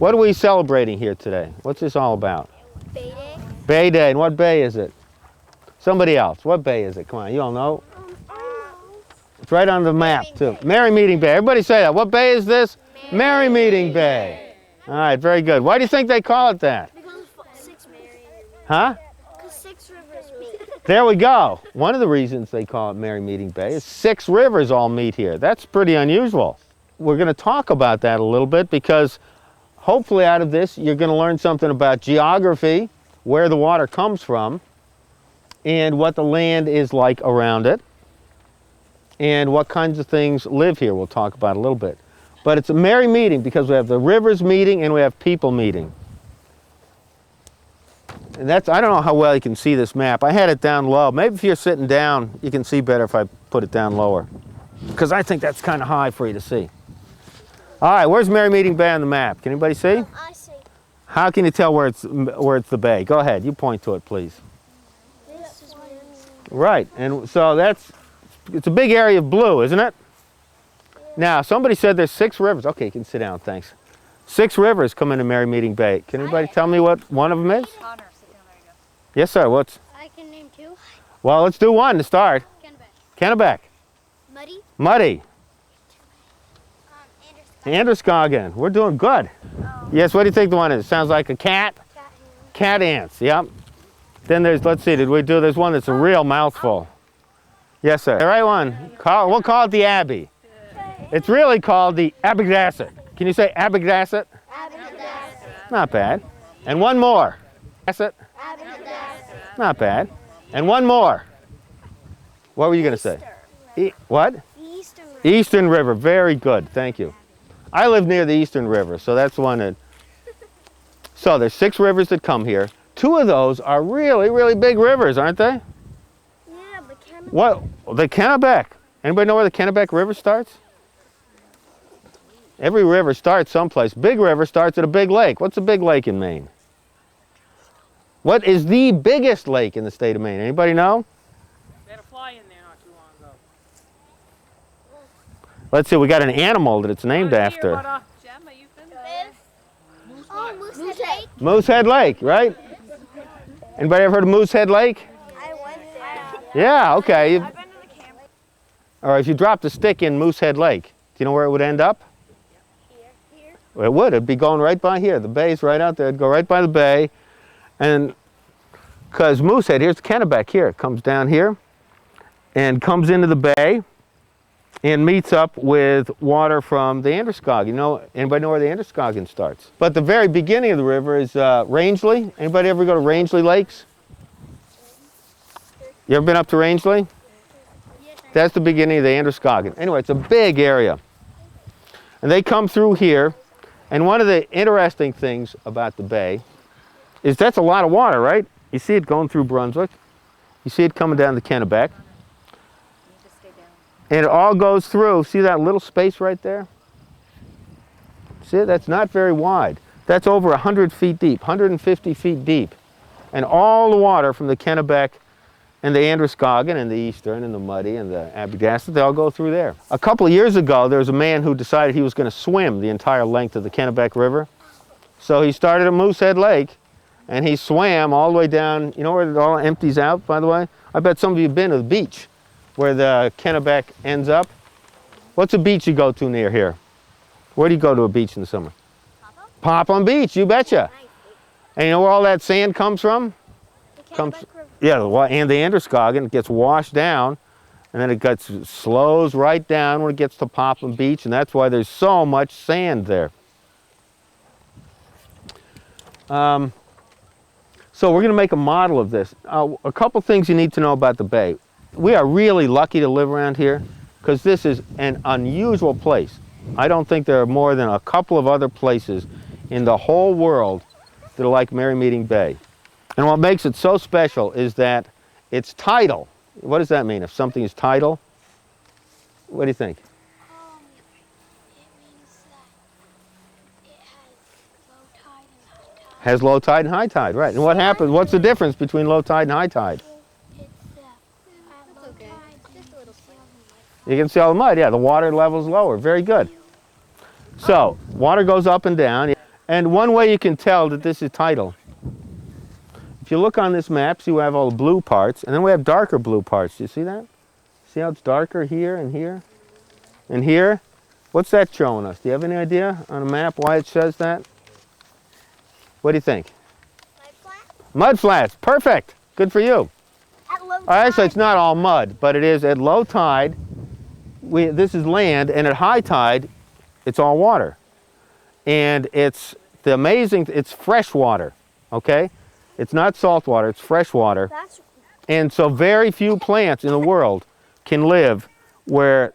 What are we celebrating here today? What's this all about? Bay Day. Bay Day. And what bay is it? Somebody else. What bay is it? Come on, you all know. I know. It's right on the map, too. Merrymeeting Bay. Everybody say that. What bay is this? Merrymeeting Bay. All right, very good. Why do you think they call it that? Because 6 Mary. Huh? Because 6 rivers meet. There we go. One of the reasons they call it Merrymeeting Bay is 6 rivers all meet here. That's pretty unusual. We're going to talk about that a little bit because hopefully out of this you're going to learn something about geography, where the water comes from, and what the land is like around it, and what kinds of things live here. We'll talk about a little bit. But it's a merry meeting because we have the rivers meeting and we have people meeting. And that's, I don't know how well you can see this map. I had it down low. Maybe if you're sitting down, you can see better if I put it down lower. Because I think that's kind of high for you to see. All right, where's Merrymeeting Bay on the map? Can anybody see? I see. How can you tell where it's the bay? Go ahead, you point to it, please. This is Right, and so it's a big area of blue, isn't it? Now, somebody said there's 6 rivers. Okay, you can sit down, thanks. 6 rivers come into Merrymeeting Bay. Can anybody tell me what one of them is? Connor, sit down, there you go. Yes, sir, what's? I can name 2. Well, let's do one to start. Kennebec. Kennebec. Muddy. Muddy. Androscoggin. We're doing good. Yes, what do you think the one is? Sounds like a cat? Cat ants, yep. Then there's, let's see, there's one that's a real mouthful. Yes, sir. The right one. We'll call it the Abbey. It's really called the Abygdasset. Can you say Abygdasset? Abygdasset. Not bad. And one more. Abygdasset. Not bad. And one more. What were you going to say? What? Eastern River. Eastern River. Very good. Thank you. I live near the Eastern River, so that's one that... So there's 6 rivers that come here. 2 of those are really, really big rivers, aren't they? Yeah, the Kennebec. What? The Kennebec. Anybody know where the Kennebec River starts? Every river starts someplace. Big River starts at a big lake. What's a big lake in Maine? What is the biggest lake in the state of Maine? Anybody know? They had a fly in there not too long ago. Let's see, we got an animal that it's named after. Gemma, you've been Moosehead Lake. Moosehead Lake, right? Anybody ever heard of Moosehead Lake? I went there. Yeah, okay. I've been to the camp. All right, if you dropped a stick in Moosehead Lake, do you know where it would end up? Here. Well, it would. It'd be going right by here. The bay's right out there. It'd go right by the bay. And because Moosehead, here's Kennebec here. It comes down here and comes into the bay and meets up with water from the Androscoggin. You know, anybody know where the Androscoggin starts? But the very beginning of the river is Rangeley. Anybody ever go to Rangeley Lakes? You ever been up to Rangeley? That's the beginning of the Androscoggin. Anyway, it's a big area. And they come through here. And one of the interesting things about the bay is that's a lot of water, right? You see it going through Brunswick. You see it coming down the Kennebec. And it all goes through. See that little space right there? See it? That's not very wide. That's over 100 feet deep, 150 feet deep. And all the water from the Kennebec and the Androscoggin and the Eastern and the Muddy and the Abygdasset, they all go through there. A couple of years ago, there was a man who decided he was going to swim the entire length of the Kennebec River. So he started at Moosehead Lake, and he swam all the way down. You know where it all empties out, by the way? I bet some of you have been to the beach where the Kennebec ends up. What's a beach you go to near here? Where do you go to a beach in the summer? Popham Beach, you betcha. And you know where all that sand comes from? Yeah, and the Androscoggin gets washed down, and then it slows right down when it gets to Popham Beach, and that's why there's so much sand there. So we're going to make a model of this. A couple things you need to know about the bay. We are really lucky to live around here because this is an unusual place. I don't think there are more than a couple of other places in the whole world that are like Merrymeeting Bay. And what makes it so special is that it's tidal. What does that mean? If something is tidal, what do you think? It means that it has low tide and high tide. Has low tide and high tide, right. And what happens? What's the difference between low tide and high tide? You can see all the mud, yeah, the water level's lower. Very good. So, water goes up and down, And one way you can tell that this is tidal, if you look on this map, see we have all the blue parts, and then we have darker blue parts. Do you see that? See how it's darker here and here and here? What's that showing us? Do you have any idea on a map why it says that? What do you think? Mud flat? Mud flats. Perfect. Good for you. At low tide. Actually, it's not all mud, but it is at low tide. This is land, and at high tide, it's all water. And it's the amazing, it's fresh water, okay? It's not salt water, it's fresh water. That's And so very few plants in the world can live where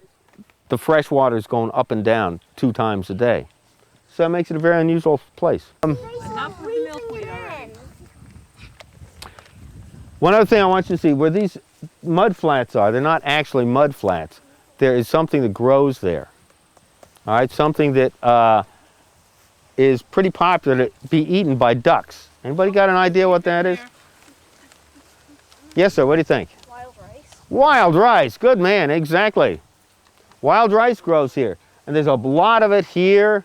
the fresh water is going up and down 2 times a day. So that makes it a very unusual place. Enough with the milkweed already. One other thing I want you to see, where these mud flats are, they're not actually mud flats. There is something that grows there. All right, something that is pretty popular to be eaten by ducks. Anybody got an idea what that is? Yes, sir, what do you think? wild rice. Wild rice, good man, exactly. Wild rice grows here. And there's a lot of it here,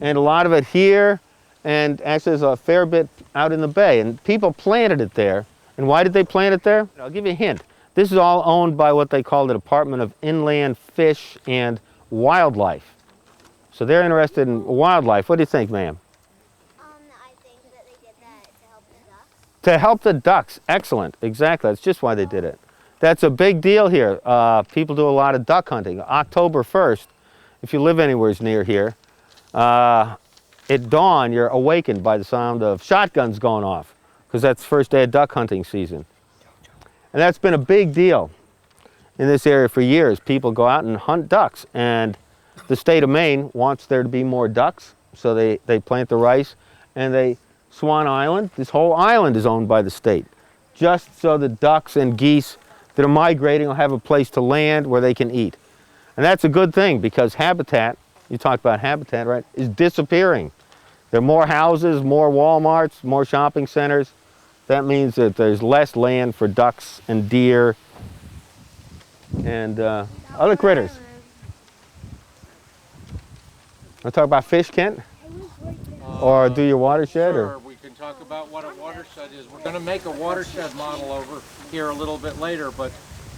and a lot of it here, and actually there's a fair bit out in the bay. And people planted it there. And why did they plant it there? I'll give you a hint. This is all owned by what they call the Department of Inland Fish and Wildlife. So they're interested in wildlife. What do you think, ma'am? I think that they did that to help the ducks. To help the ducks. Excellent. Exactly. That's just why they did it. That's a big deal here. People do a lot of duck hunting. October 1st, if you live anywhere near here, at dawn you're awakened by the sound of shotguns going off, because that's the first day of duck hunting season. And that's been a big deal in this area for years. People go out and hunt ducks, and the state of Maine wants there to be more ducks, so they plant the rice. And Swan Island, this whole island is owned by the state, just so the ducks and geese that are migrating will have a place to land where they can eat. And that's a good thing, because habitat, you talked about habitat, right, is disappearing. There are more houses, more Walmarts, more shopping centers. That means that there's less land for ducks and deer and other critters. Want to talk about fish, Kent? Or do your watershed? Sure, Or? we can talk about what a watershed is. We're going to make a watershed model over here a little bit later, but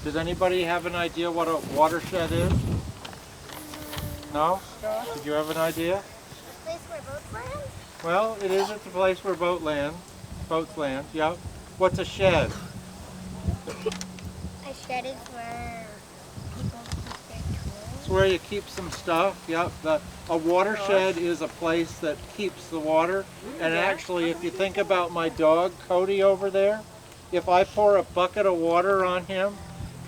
does anybody have an idea what a watershed is? No? Did you have an idea? A place where boats land? Well, it is at the place where boats land, yep. What's a shed? A shed is where people keep their tools. It's where you keep some stuff, yep. A watershed is a place that keeps the water. And actually, if you think about my dog, Cody, over there, if I pour a bucket of water on him,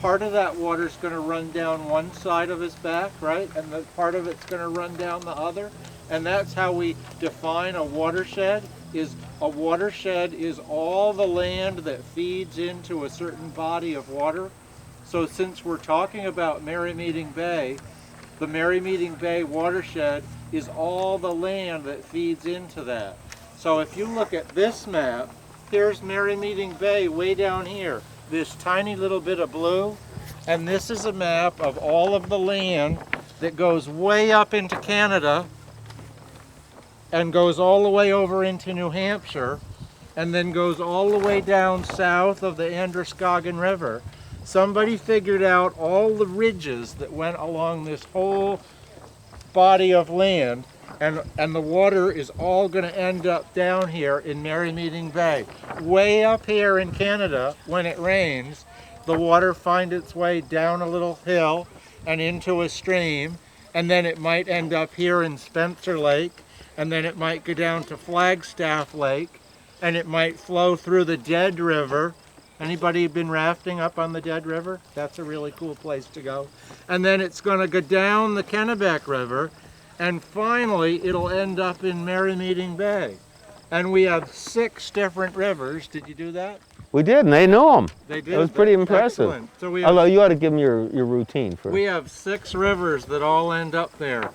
part of that water is going to run down one side of his back, right? And the part of it's going to run down the other. And that's how we define a watershed. A watershed is all the land that feeds into a certain body of water. So since we're talking about Merrymeeting Bay, the Merrymeeting Bay watershed is all the land that feeds into that. So if you look at this map, here's Merrymeeting Bay way down here, this tiny little bit of blue, and this is a map of all of the land that goes way up into Canada and goes all the way over into New Hampshire, and then goes all the way down south of the Androscoggin River. Somebody figured out all the ridges that went along this whole body of land, and the water is all going to end up down here in Merrymeeting Bay. Way up here in Canada, when it rains, the water finds its way down a little hill and into a stream, and then it might end up here in Spencer Lake, and then it might go down to Flagstaff Lake, and it might flow through the Dead River. Anybody been rafting up on the Dead River? That's a really cool place to go. And then it's going to go down the Kennebec River, and finally it'll end up in Merrymeeting Bay. And we have 6 different rivers. Did you do that? We did, and they knew them. They did. It was pretty impressive. Excellent. So we have, Although you ought to give them your routine first. we have 6 rivers that all end up there.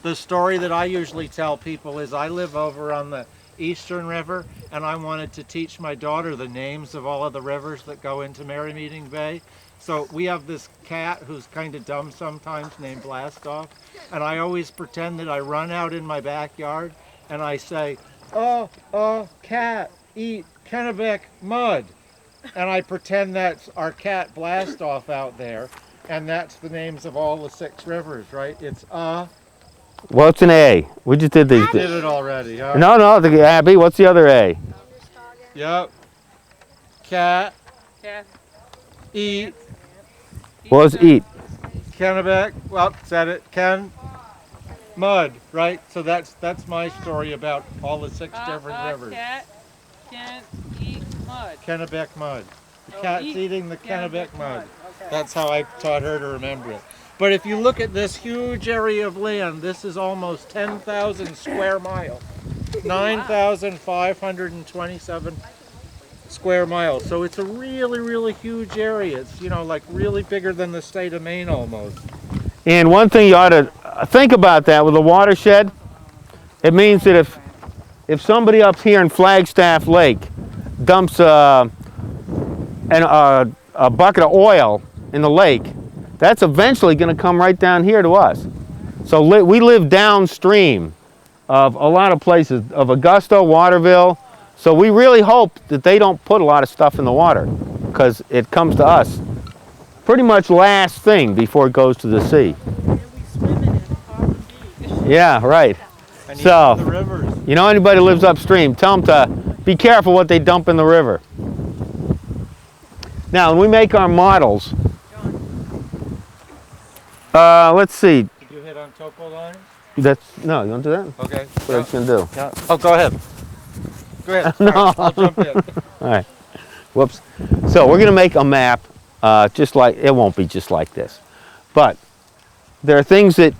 The story that I usually tell people is I live over on the Eastern River, and I wanted to teach my daughter the names of all of the rivers that go into Merrymeeting Bay. So we have this cat who's kind of dumb sometimes named Blastoff, and I always pretend that I run out in my backyard and I say, cat, eat Kennebec mud. And I pretend that's our cat blast off out there. And that's the names of all the 6 rivers, right? It's What's an A? We just did these. did it already, huh? No, the Abby. What's the other A? Yep. Cat, Cat. eat, What was eat? Kennebec. Well, said it. Ken, mud, right? So that's my story about all the 6 different rivers. Cat can't eat mud. Kennebec mud. The Oh, cat's eat eating the Kennebec Kennebec mud. mud. Okay. That's how I taught her to remember it. But if you look at this huge area of land, this is almost 10,000 square miles. 9,527 square miles. So it's a really, really huge area. It's, you know, like really bigger than the state of Maine almost. And one thing you ought to think about that with a watershed, it means that if somebody up here in Flagstaff Lake dumps a bucket of oil in the lake, that's eventually going to come right down here to us. So we live downstream of a lot of places, of Augusta, Waterville. So we really hope that they don't put a lot of stuff in the water, because it comes to us pretty much last thing before it goes to the sea. And we swim in it off the beach. Yeah, right. And So, the rivers. you know, anybody who lives upstream, tell them to be careful what they dump in the river. Now, when we make our models, let's see. Did you hit on topo lines? No, you want to do that? Okay. What are you going to do? Yeah. Oh, go ahead. Go ahead. No. I'll jump in. All right. Whoops. So we're going to make a map just like, it won't be just like this. But there are things that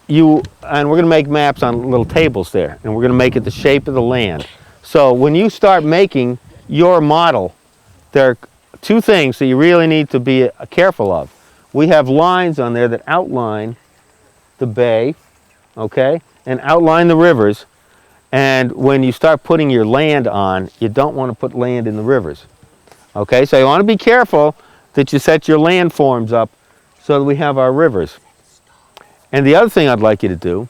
and we're going to make maps on little tables there. And we're going to make it the shape of the land. So when you start making your model, there are 2 things that you really need to be careful of. We have lines on there that outline the bay, okay, and outline the rivers. And when you start putting your land on, you don't want to put land in the rivers. Okay, so you want to be careful that you set your landforms up so that we have our rivers. And the other thing I'd like you to do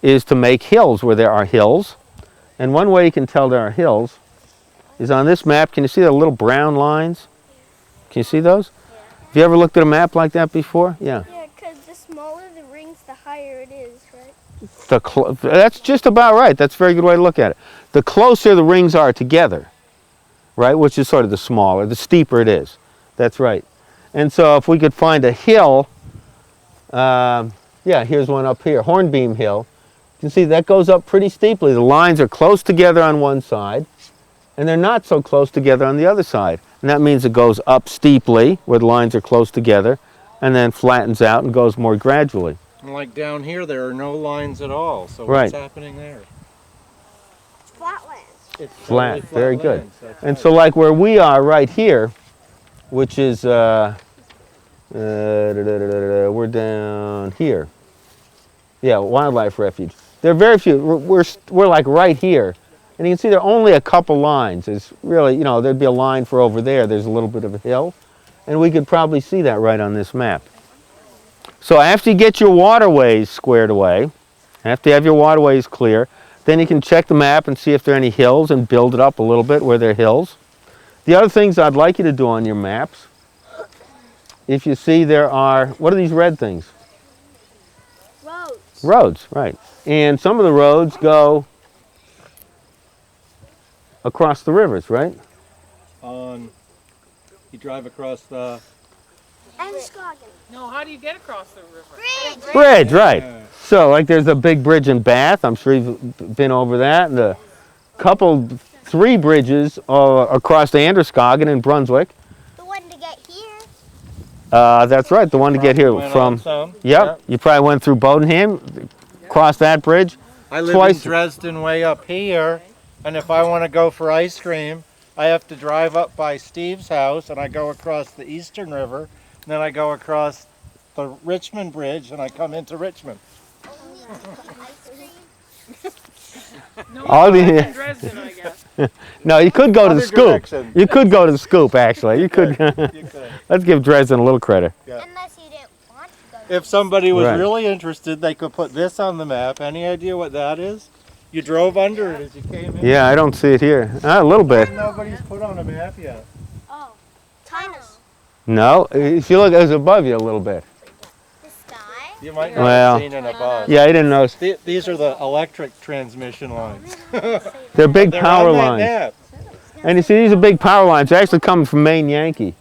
is to make hills where there are hills. And one way you can tell there are hills is on this map. Can you see the little brown lines? Can you see those? Yeah. Have you ever looked at a map like that before? Yeah. Yeah, because the smaller the rings, the higher it is, right? That's just about right. That's a very good way to look at it. The closer the rings are together, right, which is sort of the smaller, the steeper it is. That's right. And so if we could find a hill, yeah, here's one up here, Hornbeam Hill. You can see that goes up pretty steeply. The lines are close together on one side, and they're not so close together on the other side. And that means it goes up steeply, where the lines are close together, and then flattens out and goes more gradually. And like down here, there are no lines at all. So Right. what's happening there? It's flatlands. It's Flat, totally very good. lands, that's And right. so like where we are right here, which is, we're down here. Yeah, wildlife refuge. There are very few. We're like right here. And you can see there are only a couple lines. It's really, you know, there'd be a line for over there. There's a little bit of a hill. And we could probably see that right on this map. So after you get your waterways squared away, after you have your waterways clear, then you can check the map and see if there are any hills and build it up a little bit where there are hills. The other things I'd like you to do on your maps, if you see there are, what are these red things? Roads. Roads, right. And some of the roads go across the rivers, right? You drive across the And Scoggin. No, how do you get across the river? Bridge, right. Yeah. So like there's a big bridge in Bath. I'm sure you've been over that. And a couple, 3 bridges across the Androscoggin in Brunswick. The one to get here. That's right, the one to get here Went from, on some. yep, you probably went through Bodenham, crossed that bridge. I live Twice. in Dresden way up here, and if I want to go for ice cream, I have to drive up by Steve's house, and I go across the Eastern River, and then I go across the Richmond Bridge, and I come into Richmond. No, All the- it's in Dresden, I guess. No, you could go to the Other scoop. direction. You could go to the scoop, actually. You could. You could. Let's give Dresden a little credit. Unless you didn't want to go. If somebody was Right. really interested, they could put this on the map. Any idea what that is? You drove under it as you came in? Yeah, I don't see it here. A little bit. Nobody's put on a map yet. Oh, tunnels. No, if you look, it was above you a little bit. The sky. You might not Well, have seen it above. Yeah, I didn't notice. These are the electric transmission lines. They're big They're power on that lines. map. And you see, these are big power lines. They're actually coming from Maine Yankee.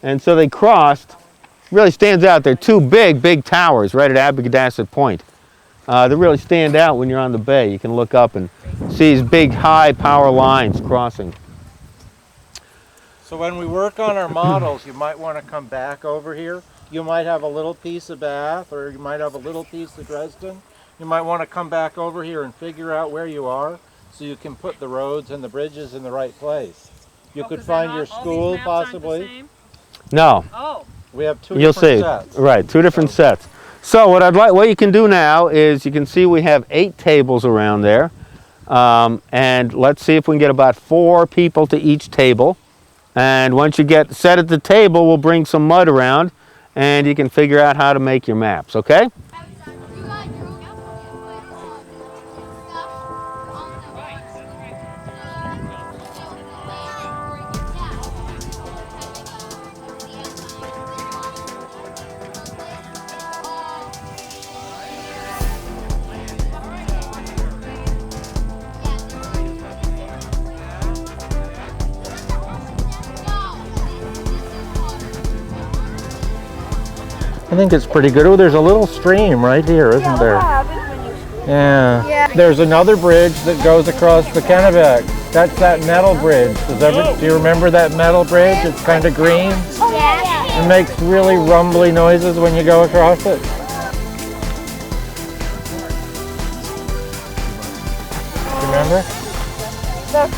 And so they crossed. Really stands out. They're two big towers right at Abbadasset Point. They really stand out when you're on the bay. You can look up and see these big, high power lines crossing. So when we work on our models, you might want to come back over here. You might have a little piece of Bath, or you might have a little piece of Dresden. You might want to come back over here and figure out where you are so you can put the roads and the bridges in the right place. You could find your school possibly. No. Oh. We have two You'll different see. sets. Right, two different sets. So what you can do now is you can see we have 8 tables around there. And let's see if we can get about 4 people to each table. And once you get set at the table, we'll bring some mud around and you can figure out how to make your maps, okay? I think it's pretty good. Oh, there's a little stream right here, isn't there? Yeah. There's another bridge that goes across the Kennebec. That's that metal bridge. Do you remember that metal bridge? It's kind of green. Yeah. It makes really rumbly noises when you go across it. Remember? They're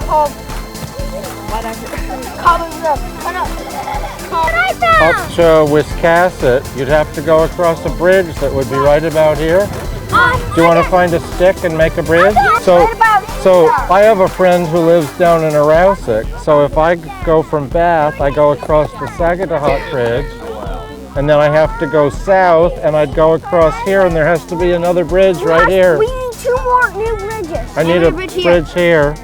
called whatever. Up to Wiscasset, you'd have to go across a bridge that would be right about here. Do you want to find a stick and make a bridge? So I have a friend who lives down in Arousic. So if I go from Bath, I go across the Sagadahoc Bridge, and then I have to go south, and I'd go across here, and there has to be another bridge right here. We need 2 more new bridges. I need a bridge here.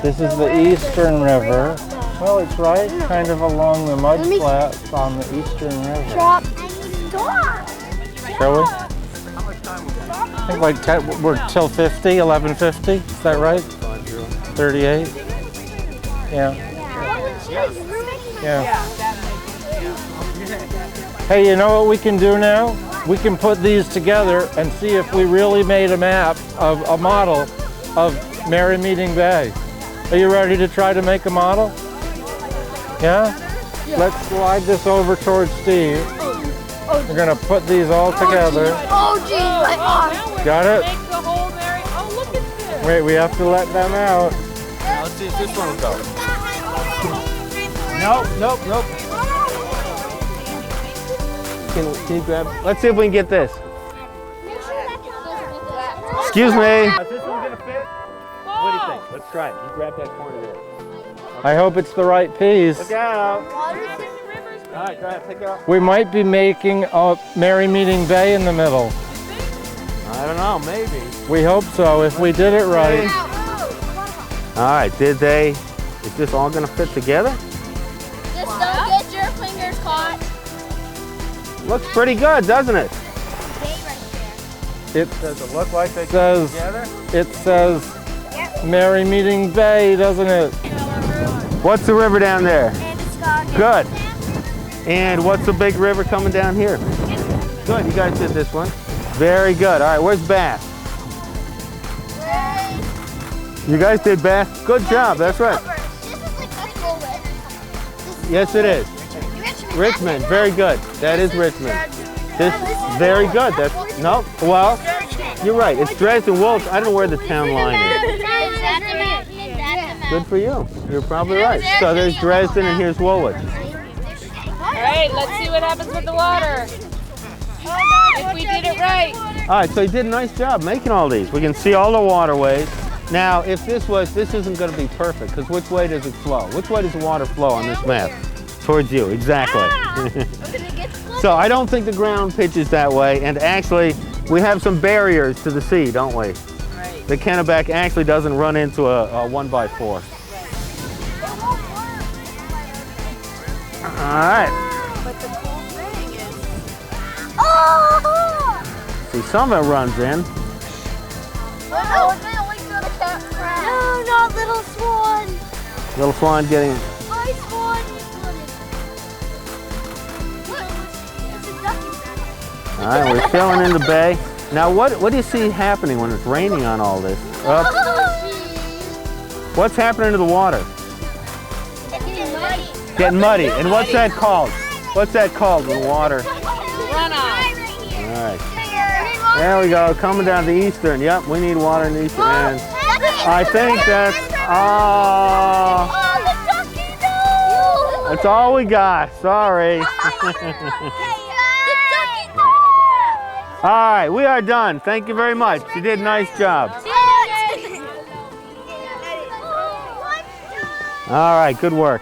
This is the Eastern River. Well, it's right kind of along the mud flats on the Eastern River. Stop. Shall we? I think like 10, we're till 50, 11:50. Is that right? 38. Yeah. Yeah. Hey, you know what we can do now? We can put these together and see if we really made a map of a model of Merrymeeting Bay. Are you ready to try to make a model? Yeah? Let's slide this over towards Steve. We're gonna put these all together. Oh, geez. Got it? Make the whole Mary. Oh, look at this. Wait, we have to let them out. Let's see if this one will go. Nope. Can you grab? Let's see if we can get this. Excuse me. Is this one gonna fit? What do you think? Let's try it. You grab that corner there. I hope it's the right piece. Look out. All right, go ahead, pick it up. We might be making a Merrymeeting Bay in the middle. I don't know, maybe. We hope so, if we did it right. All right, is this all gonna fit together? Just don't get your fingers caught. Looks pretty good, doesn't it? It Does it look like they says, together? it says Merrymeeting Bay, doesn't it? What's the river down there? And it's called. Good. And what's the big river coming down here? Good, you guys did this one. Very good. All right, where's Bath? You guys did Bath. Good job, that's right. This is like a full list. Yes, it is. Richmond, very good. That is Richmond. This, very good. That's, no, well, you're right. It's Dresden, Woolwich. I don't know where the town line is. Good for you. You're probably right. So there's Dresden and here's Woolwich. All right, let's see what happens with the water. If we did it right. All right, so you did a nice job making all these. We can see all the waterways. Now, if this isn't going to be perfect, because which way does it flow? Which way does the water flow on this map? Towards you, exactly. So I don't think the ground pitches that way, and actually, We have some barriers to the sea, don't we? Right. The Kennebec actually doesn't run into a 1x4. All right. But the cool thing is, See, some of it runs in. No, not little swan. Little swan getting. My swan is Look, it's a ducky. All right, we're filling in the bay. Now, what do you see happening when it's raining on all this? What's happening to the water? It's getting muddy. Getting muddy. And what's that called? What's that called when water? runoff. All right. There we go. Coming down the eastern. Yep, we need water in the eastern end. I think that's. Oh, that's all we got. Sorry. All right, we are done. Thank you very much. You did a nice job. All right, good work.